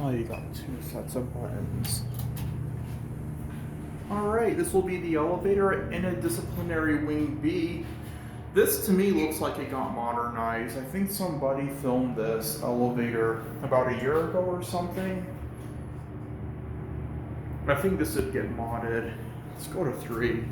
Oh, you got two sets of buttons. Alright, this will be the elevator at Interdisciplinary Wing B. This to me looks like it got modernized. I think somebody filmed this elevator about a year ago or something. I think this would get modded. Let's go to 3.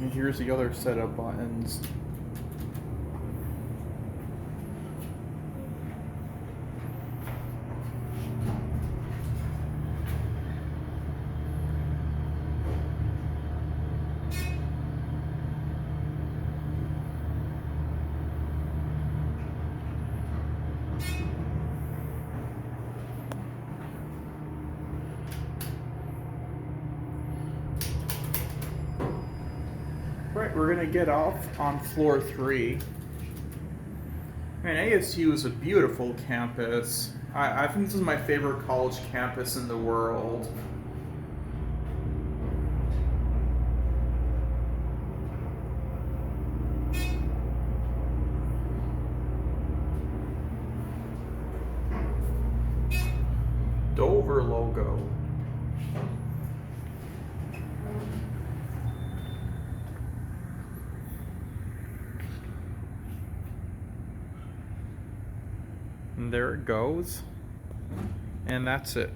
And here's the other set of buttons. Right, we're gonna get off on floor 3. Man, ASU is a beautiful campus. I think this is my favorite college campus in the world. Dover logo. And there it goes. And that's it.